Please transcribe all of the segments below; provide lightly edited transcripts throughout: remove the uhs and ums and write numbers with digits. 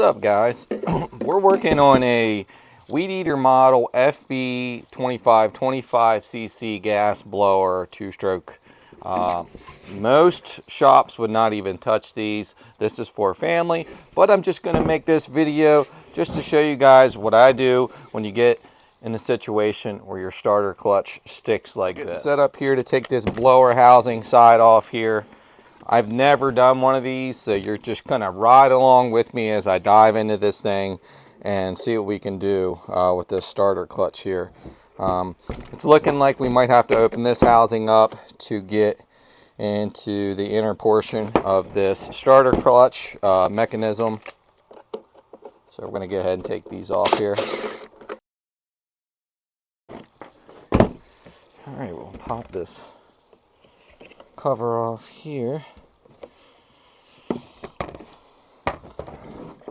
up, guys? We're working on a weed eater model FB25 25cc gas blower, two-stroke. Most shops would not even touch these. This is for family, but I'm just going to make this video just to show you guys what I do when you get in a situation where your starter clutch sticks like this. Set up here to take this blower housing side off here. I've never done one of these, so you're just gonna ride along with me as I dive into this thing and see what we can do with this starter clutch here. It's looking like we might have to open this housing up to get into the inner portion of this starter clutch mechanism. So we're gonna go ahead and take these off here. All right, we'll pop this cover off here.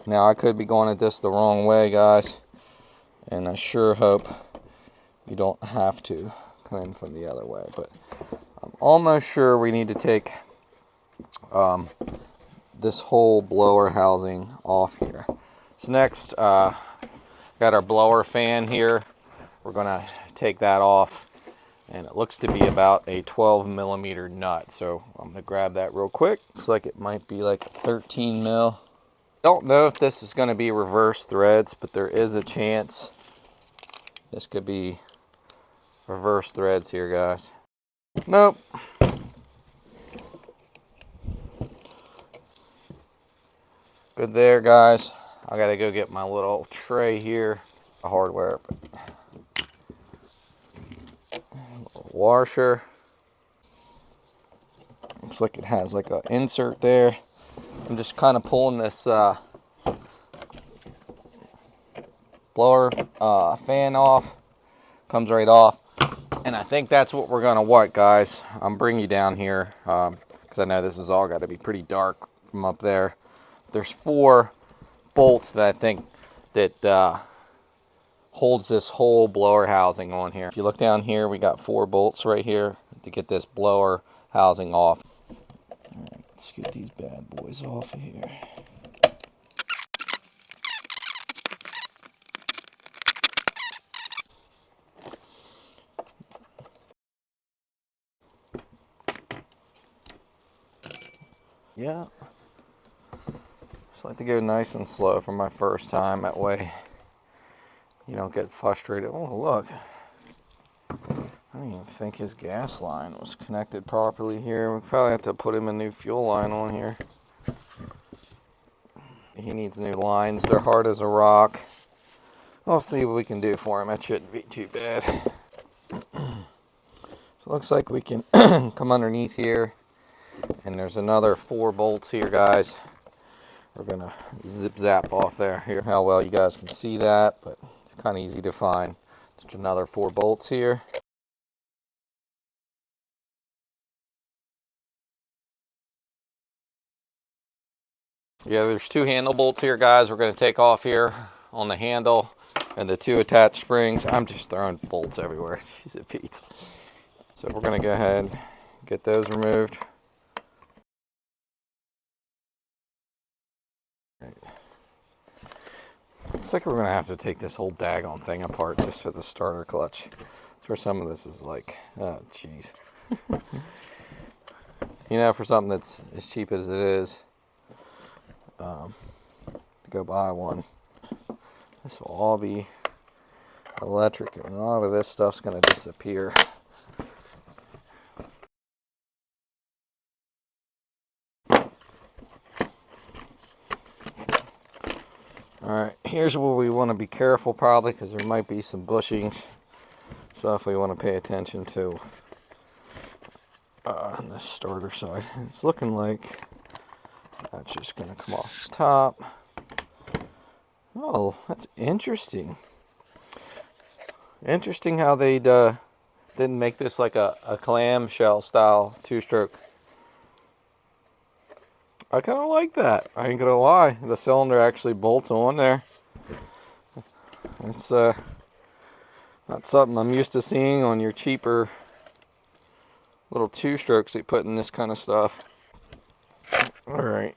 Now I could be going at this the wrong way, guys, and I sure hope you don't have to come in from the other way, but I'm almost sure we need to take this whole blower housing off here. So next, got our blower fan here. We're gonna take that off, and it looks to be about a 12mm nut, so I'm gonna grab that real quick. Looks like it might be like 13 mil. Don't know if this is going to be reverse threads, but there is a chance this could be reverse threads here, guys. Nope. Good there, guys. I gotta go get my little tray here, a hardware, washer. Looks like it has like an insert there. I'm just kind of pulling this blower fan off. Comes right off. And I think that's what we're going to want, guys. I'm bringing you down here because I know this is all got to be pretty dark from up there. There's 4 bolts that I think that holds this whole blower housing on here. If you look down here, we got 4 bolts right here to get this blower housing off. Let's get these bad boys off of here. Yeah. Just like to go nice and slow for my first time. That way you don't get frustrated. Oh, look. I don't even think his gas line was connected properly here. We probably have to put him a new fuel line on here. He needs new lines. They're hard as a rock. We'll see what we can do for him. That shouldn't be too bad. So it looks like we can come underneath here. And there's another 4 bolts here, guys. We're going to zip zap off there. Here, how well you guys can see that, but it's kind of easy to find. Just another 4 bolts here. Yeah, there's 2 handle bolts here, guys. We're going to take off here on the handle and the 2 attached springs. I'm just throwing bolts everywhere. Jeez, it beats. So we're going to go ahead and get those removed. Looks like we're going to have to take this whole daggone thing apart just for the starter clutch. That's where some of this is like, oh, jeez. You know, for something that's as cheap as it is, to go buy one. This will all be electric, and a lot of this stuff's going to disappear. Alright, here's where we want to be careful probably, because there might be some bushings, stuff we want to pay attention to on the starter side. It's looking like that's just going to come off the top. Oh, that's interesting. Interesting how they didn't make this like a clamshell style 2-stroke. I kind of like that. I ain't gonna lie. The cylinder actually bolts on there. It's not something I'm used to seeing on your cheaper little 2-strokes they put in this kind of stuff. All right.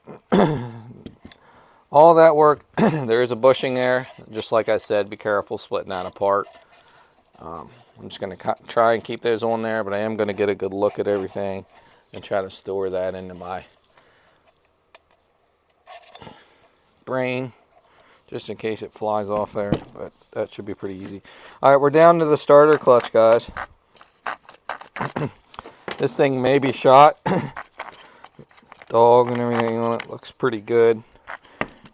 All that work, there is a bushing there. Just like I said, be careful splitting that apart. I'm just going to try and keep those on there, but I am going to get a good look at everything and try to store that into my brain, just in case it flies off there, but that should be pretty easy. All right, we're down to the starter clutch, guys. This thing may be shot. Dog and everything on it looks pretty good.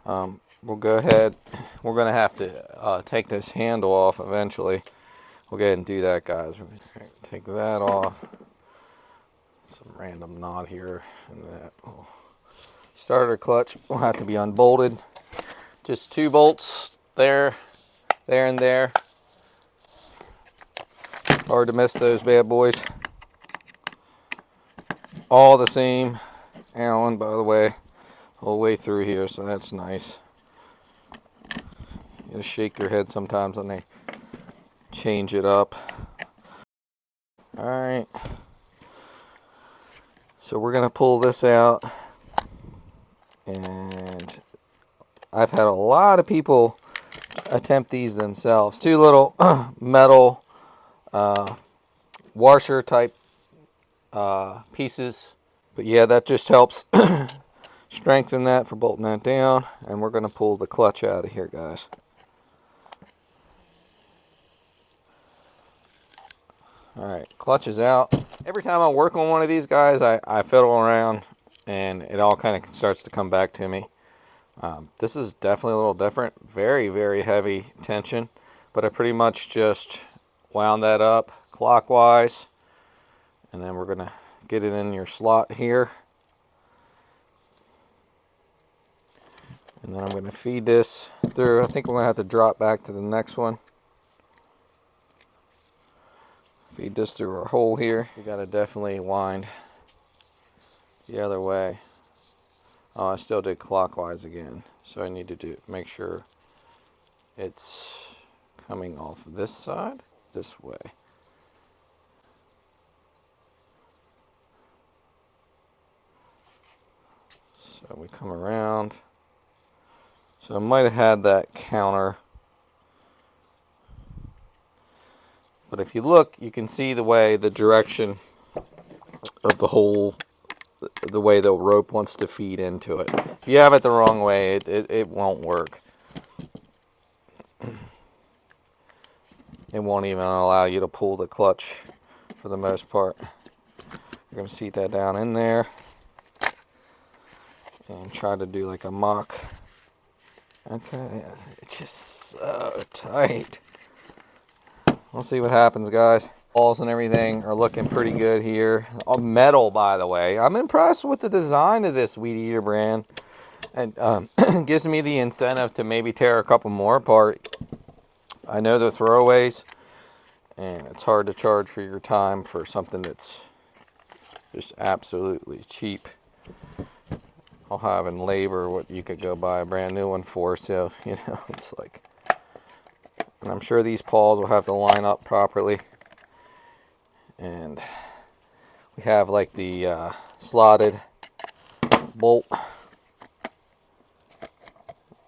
We'll go ahead. We're going to have to take this handle off eventually. We'll go ahead and do that, guys. Take that off. Some random knot here. And that starter clutch will have to be unbolted. Just 2 bolts there, there, and there. Hard to miss those bad boys. All the same Allen, by the way, all the way through here, so that's nice. You gotta shake your head sometimes when they change it up. Alright, so we're gonna pull this out, and I've had a lot of people attempt these themselves. 2 little metal washer type pieces, but yeah, that just helps strengthen that for bolting that down. And we're going to pull the clutch out of here, guys. Alright, clutch is out. Every time I work on one of these guys, I fiddle around and it all kind of starts to come back to me. This is definitely a little different. Very, very heavy tension, but I pretty much just wound that up clockwise, and then we're going to get it in your slot here. And then I'm going to feed this through. I think we're going to have to drop back to the next one. Feed this through our hole here. You got to definitely wind the other way. Oh, I still did clockwise again. So I need to make sure it's coming off this side, this way. So we come around. So I might have had that counter. But if you look, you can see the direction of the hole, the way the rope wants to feed into it. If you have it the wrong way, it won't work. It won't even allow you to pull the clutch for the most part. You're going to seat that down in there and try to do like a mock. Okay, it's just so tight. We'll see what happens, guys. Balls and everything are looking pretty good here. All metal, by the way. I'm impressed with the design of this Weed Eater brand. And gives me the incentive to maybe tear a couple more apart. I know they're throwaways, and it's hard to charge for your time for something that's just absolutely cheap. I'll have in labor what you could go buy a brand new one for, so, you know, it's like... And I'm sure these paws will have to line up properly. And we have like the slotted bolt.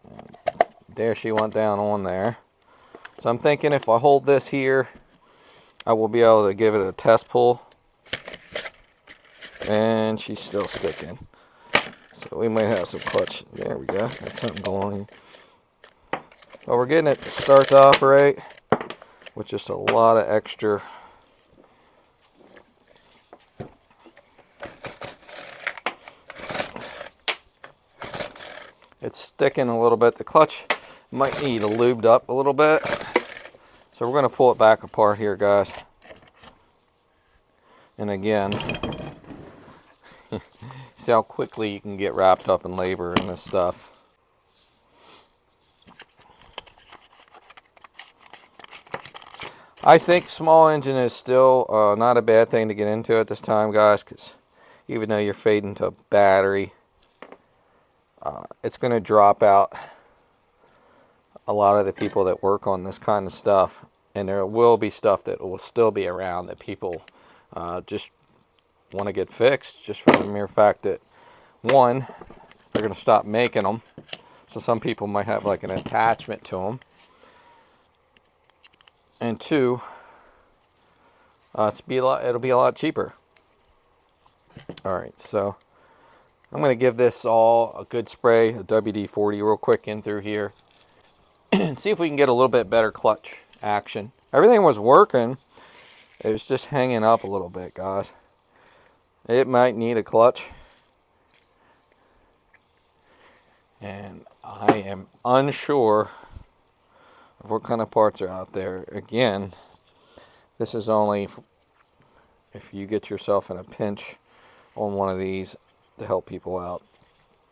And there she went down on there. So I'm thinking if I hold this here, I will be able to give it a test pull. And she's still sticking. So we might have some clutch. There we go. Got something going. Well, we're getting it to start to operate with just a lot of extra it's sticking a little bit. The clutch might need lubed up a little bit. So we're going to pull it back apart here, guys. And again, see how quickly you can get wrapped up in labor in this stuff. I think small engine is still not a bad thing to get into at this time, guys, because even though you're fading to battery, it's going to drop out a lot of the people that work on this kind of stuff. And there will be stuff that will still be around that people just want to get fixed, just for the mere fact that, one, they're going to stop making them. So some people might have like an attachment to them. And two, it'll be a lot cheaper. All right, so I'm going to give this all a good spray, a WD-40 real quick in through here, and see if we can get a little bit better clutch action. Everything was working. It was just hanging up a little bit, guys. It might need a clutch. And I am unsure of what kind of parts are out there. Again, this is only if you get yourself in a pinch on one of these to help people out.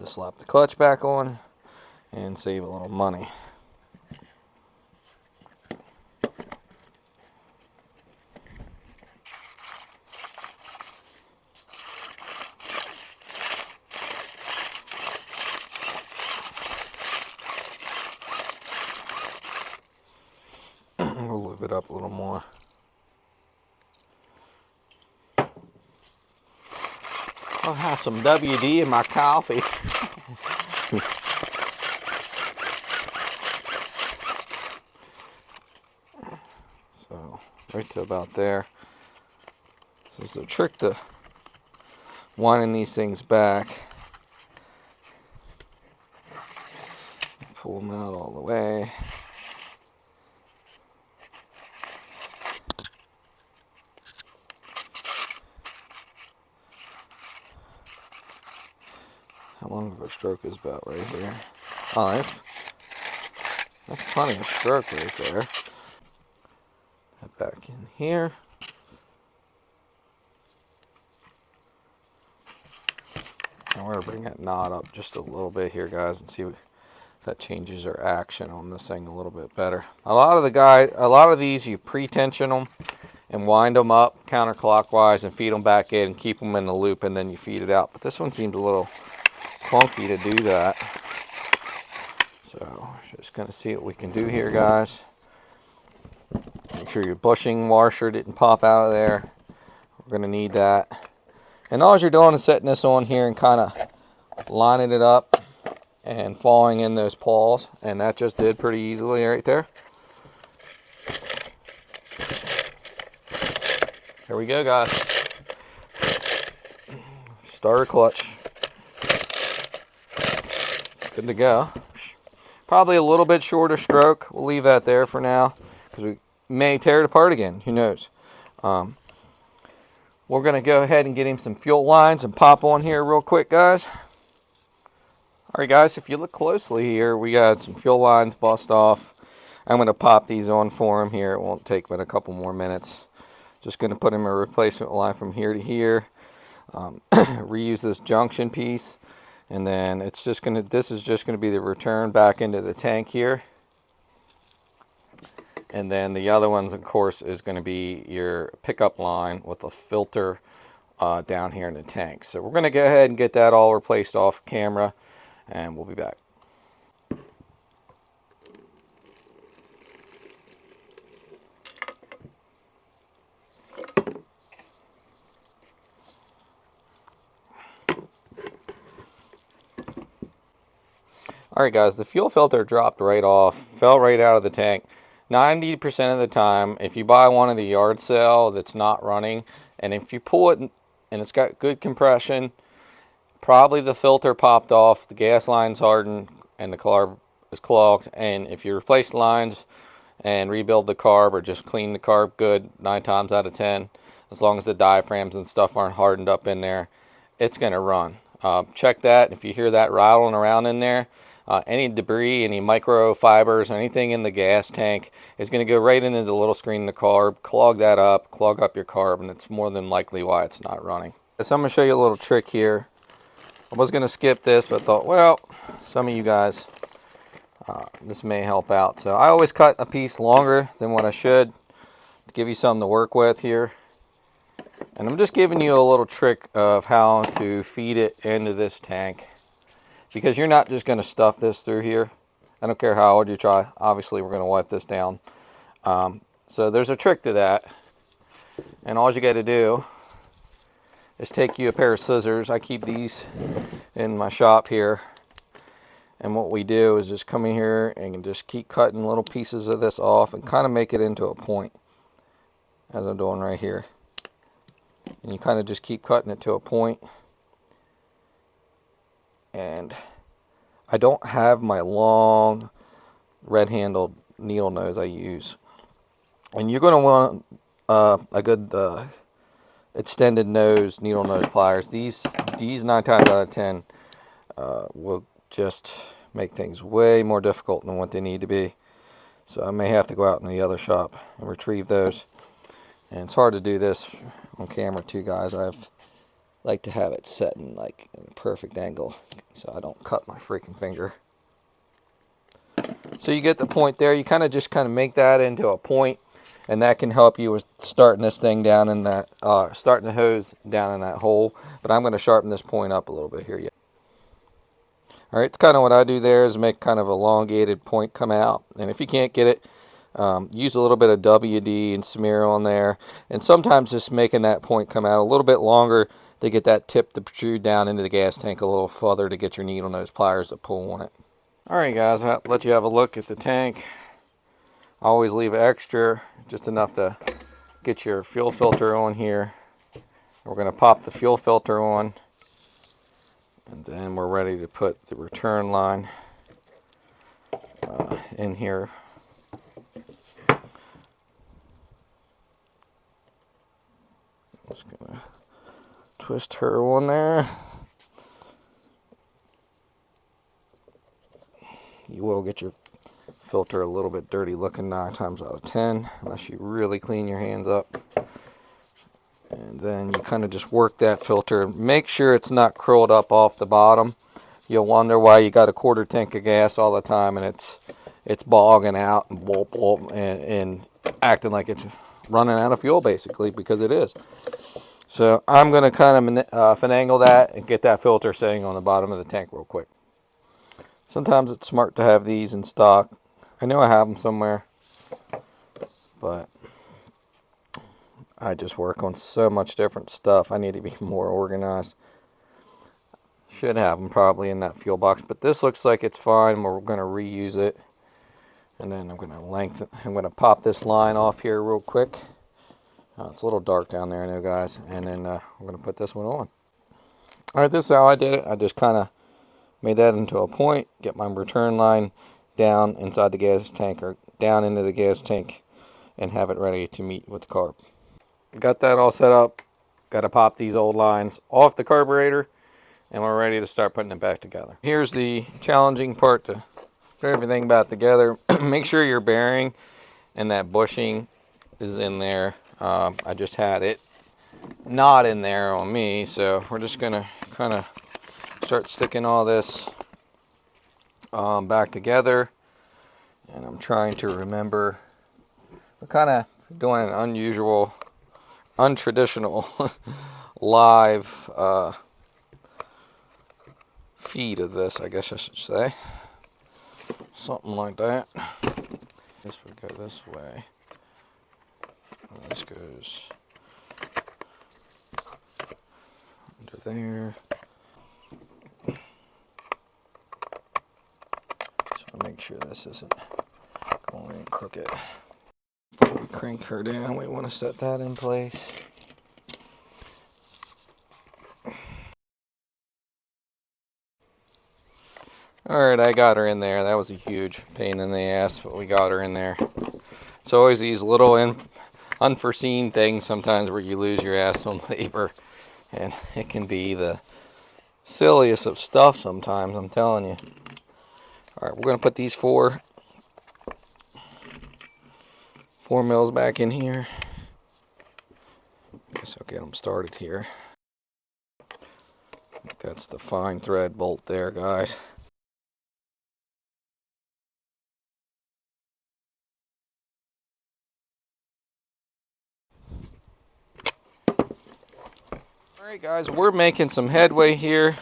To slap the clutch back on and save a little money. We'll lube it up a little more. I'll have some WD in my coffee. So, right to about there. This is a trick to winding these things back. Pull them out all the way. How long of a stroke is about right here? Oh, that's plenty of stroke right there. That back in here. And we're gonna bring that knot up just a little bit here, guys, and see if that changes our action on this thing a little bit better. A lot of these you pre-tension them and wind them up counterclockwise and feed them back in and keep them in the loop, and then you feed it out. But this one seems a little clunky to do that. So just gonna see what we can do here, guys. Make sure your bushing washer didn't pop out of there. We're gonna need that. And all you're doing is setting this on here and kind of lining it up and falling in those paws, and that just did pretty easily right there. There we go, guys. Starter clutch. Good to go. Probably a little bit shorter stroke. We'll leave that there for now because we may tear it apart again. Who knows? We're going to go ahead and get him some fuel lines and pop on here real quick, guys. Alright, guys, if you look closely here, we got some fuel lines bust off. I'm going to pop these on for him here. It won't take but a couple more minutes. Just going to put him a replacement line from here to here. Reuse this junction piece. And then this is just going to be the return back into the tank here. And then the other ones, of course, is going to be your pickup line with a filter down here in the tank. So we're going to go ahead and get that all replaced off camera, and we'll be back. Alright, guys, the fuel filter dropped right off, fell right out of the tank. 90% of the time, if you buy one at the yard sale that's not running, and if you pull it and it's got good compression, probably the filter popped off, the gas line's hardened, and the carb is clogged. And if you replace lines and rebuild the carb or just clean the carb good, 9 times out of 10, as long as the diaphragms and stuff aren't hardened up in there, it's going to run. Check that. If you hear that rattling around in there, any debris, any microfibers, anything in the gas tank is going to go right into the little screen in the carb, clog that up, clog up your carb, and it's more than likely why it's not running. So I'm going to show you a little trick here. I was going to skip this, but thought, well, some of you guys, this may help out. So I always cut a piece longer than what I should to give you something to work with here. And I'm just giving you a little trick of how to feed it into this tank, because you're not just going to stuff this through here. I don't care how hard you try. Obviously, we're going to wipe this down. So there's a trick to that. And all you got to do is take you a pair of scissors. I keep these in my shop here. And what we do is just come in here and just keep cutting little pieces of this off and kind of make it into a point, as I'm doing right here. And you kind of just keep cutting it to a point. And I don't have my long red-handled needle nose I use. And you're going to want a good extended nose needle nose pliers. These 9 times out of 10 will just make things way more difficult than what they need to be. So I may have to go out in the other shop and retrieve those. And it's hard to do this on camera too, guys. I like to have it set in like a perfect angle so I don't cut my freaking finger. So you get the point there. You kind of make that into a point, and that can help you with starting this thing down in that, starting the hose down in that hole. But I'm going to sharpen this point up a little bit here. All right, it's kind of what I do there is make kind of elongated point come out. And if you can't get it, use a little bit of WD and smear on there. And sometimes just making that point come out a little bit longer to get that tip to protrude down into the gas tank a little further to get your needle nose pliers to pull on it. All right, guys, I'll let you have a look at the tank. I always leave extra, just enough to get your fuel filter on here. We're going to pop the fuel filter on, and then we're ready to put the return line in here. Just going to twist her on there. You will get your filter a little bit dirty looking 9 times out of 10, unless you really clean your hands up. And then you kind of just work that filter. Make sure it's not curled up off the bottom. You'll wonder why you got a 1/4 tank of gas all the time and it's bogging out and whoop, whoop, and acting like it's running out of fuel, basically, because it is. So I'm going to kind of finagle that and get that filter sitting on the bottom of the tank real quick. Sometimes it's smart to have these in stock. I know I have them somewhere, but I just work on so much different stuff. I need to be more organized. Should have them probably in that fuel box, but this looks like it's fine. We're going to reuse it. And then I'm going to pop this line off here real quick. It's a little dark down there, I know, guys. And then we're going to put this one on. All right, this is how I did it. I just kind of made that into a point, get my return line down inside the gas tank or down into the gas tank, and have it ready to meet with the carb. Got that all set up. Got to pop these old lines off the carburetor, and we're ready to start putting it back together. Here's the challenging part to put everything back together. Make sure your bearing and that bushing is in there. I just had it not in there on me, so we're just gonna kind of start sticking all this back together. And I'm trying to remember, we're kind of doing an unusual, untraditional live feed of this, I guess I should say. Something like that. This would go this way. And this goes under there. Make sure this isn't going in crooked. Before we crank her down, we want to set that in place. Alright, I got her in there. That was a huge pain in the ass, but we got her in there. It's always these little unforeseen things sometimes where you lose your ass on labor. And it can be the silliest of stuff sometimes, I'm telling you. All right, we're going to put these four mils back in here. Guess I'll get them started here. I think that's the fine thread bolt there, guys. All right, guys, we're making some headway here.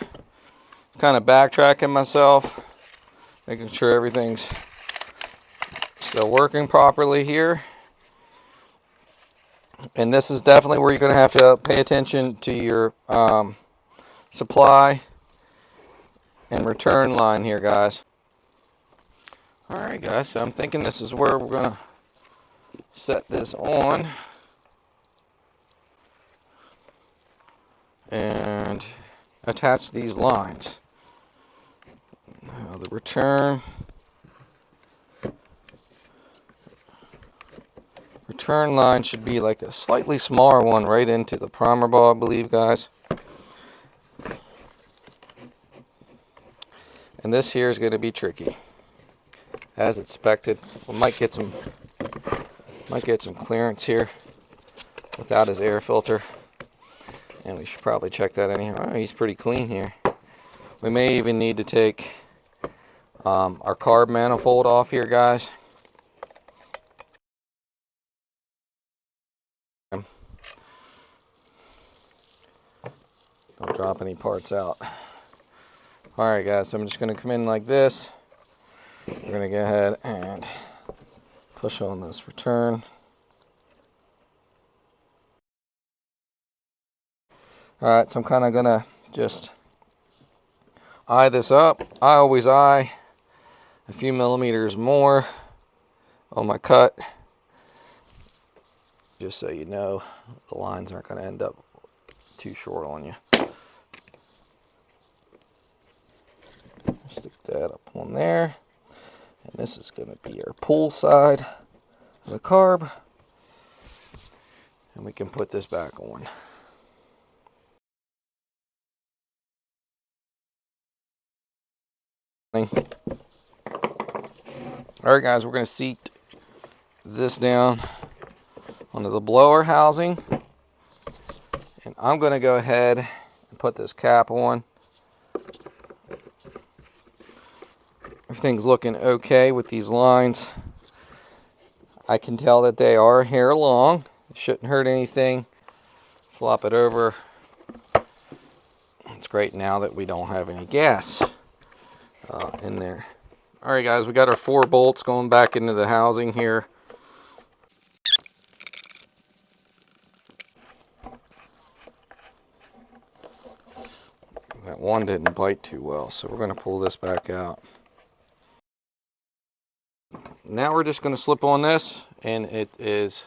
Kind of backtracking myself. Making sure everything's still working properly here. And this is definitely where you're going to have to pay attention to your supply and return line here, guys. Alright guys, so I'm thinking this is where we're going to set this on. And attach these lines. Now the return line should be like a slightly smaller one right into the primer ball, I believe, guys. And this here is going to be tricky, as expected. We might get some clearance here without his air filter, and we should probably check that anyhow. Oh, he's pretty clean here. We may even need to take our carb manifold off here, guys. Don't drop any parts out. Alright guys, so I'm just going to come in like this. We're going to go ahead and push on this return. Alright, so I'm kind of going to just eye this up. I always eye a few millimeters more on my cut, just so you know the lines aren't going to end up too short on you. Stick that up on there, and this is going to be our pull side of the carb, and we can put this back on. Alright guys, we're going to seat this down onto the blower housing, and I'm going to go ahead and put this cap on. Everything's looking okay with these lines. I can tell that they are hair long. It shouldn't hurt anything. Flop it over. It's great now that we don't have any gas in there. Alright guys, we got our 4 bolts going back into the housing here. That one didn't bite too well, so we're going to pull this back out. Now we're just going to slip on this, and it is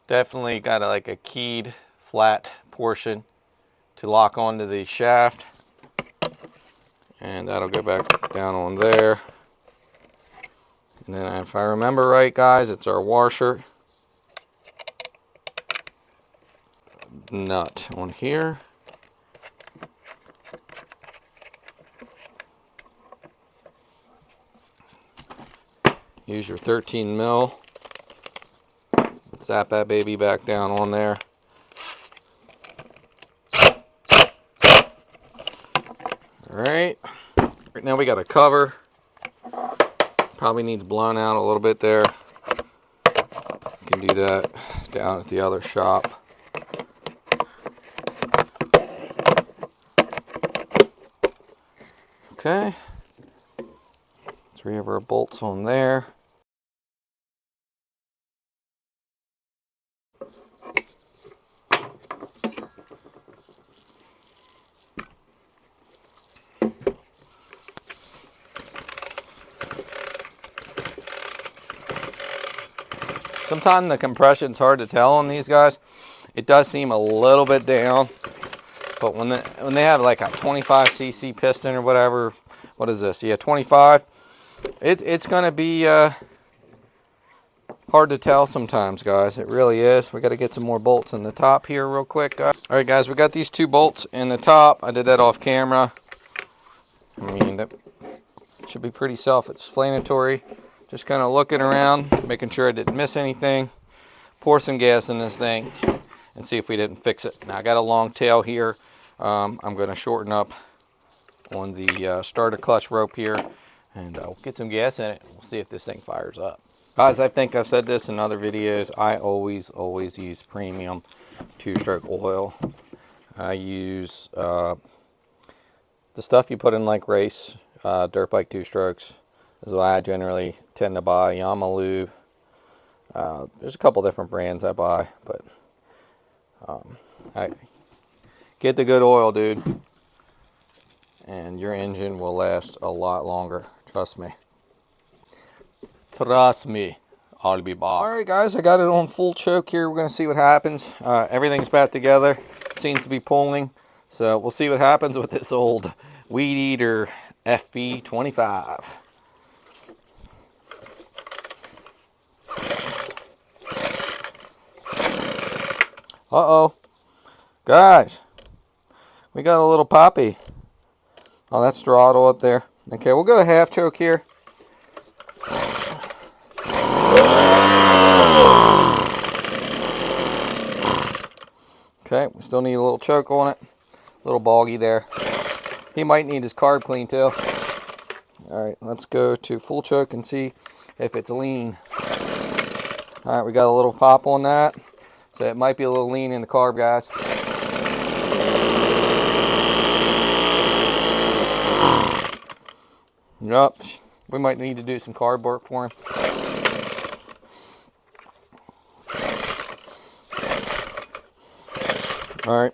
definitely got like a keyed flat portion to lock onto the shaft, and that'll go back down on there. And then if I remember right guys, it's our washer nut on here. Use your 13 mil. Zap that baby back down on there. Alright. Right now we got a cover. Probably needs blown out a little bit there. Can do that down at the other shop. Okay. 3 of our bolts on there. Sometimes the compression's hard to tell on these guys. It does seem a little bit down, but when they have like a 25 cc piston or whatever, what is this? Yeah, 25. It's gonna be hard to tell sometimes, guys. It really is. We got to get some more bolts in the top here real quick, guys. All right, guys, we got these 2 bolts in the top. I did that off camera. I mean, that should be pretty self-explanatory. Just kind of looking around, making sure I didn't miss anything. Pour some gas in this thing and see if we didn't fix it. Now I got a long tail here. I'm going to shorten up on the starter clutch rope here, and we'll get some gas in it. We'll see if this thing fires up. Guys, I think I've said this in other videos. I always use premium 2-stroke oil. I use the stuff you put in like race dirt bike 2-strokes. Is what I generally tend to buy. Yamalube. There's a couple different brands I buy, but I get the good oil, dude, and your engine will last a lot longer. Trust me. Trust me, I'll be back. All right, guys, I got it on full choke here. We're going to see what happens. Everything's back together. Seems to be pulling. So we'll see what happens with this old Weed Eater FB25. Uh-oh. Guys, we got a little poppy. Oh, that's throttle up there. Okay, we'll go half choke here. Okay, we still need a little choke on it. A little boggy there. He might need his carb clean too. Alright, let's go to full choke and see if it's lean. Alright, we got a little pop on that. So it might be a little lean in the carb, guys. Yup, we might need to do some carb work for him. Alright,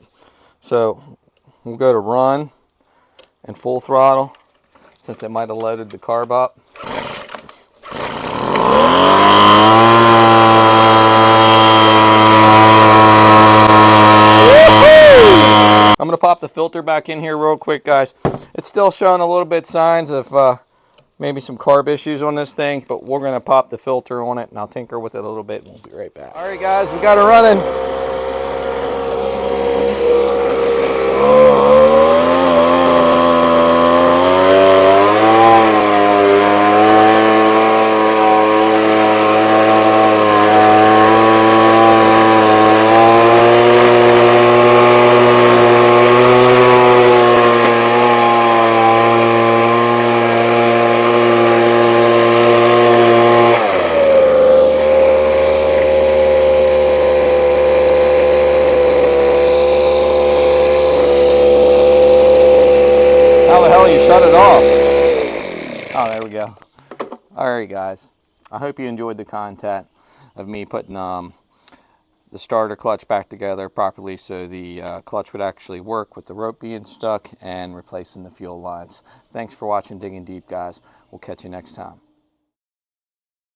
so we'll go to run and full throttle since it might have loaded the carb up. I'm going to pop the filter back in here real quick, guys. It's still showing a little bit signs of maybe some carb issues on this thing, but we're going to pop the filter on it and I'll tinker with it a little bit and we'll be right back. Alright guys, we got it running. How the hell you shut it off? Oh, there we go. Alright guys, I hope you enjoyed the content of me putting the starter clutch back together properly so the clutch would actually work with the rope being stuck and replacing the fuel lines. Thanks for watching Digging Deep, guys. We'll catch you next time.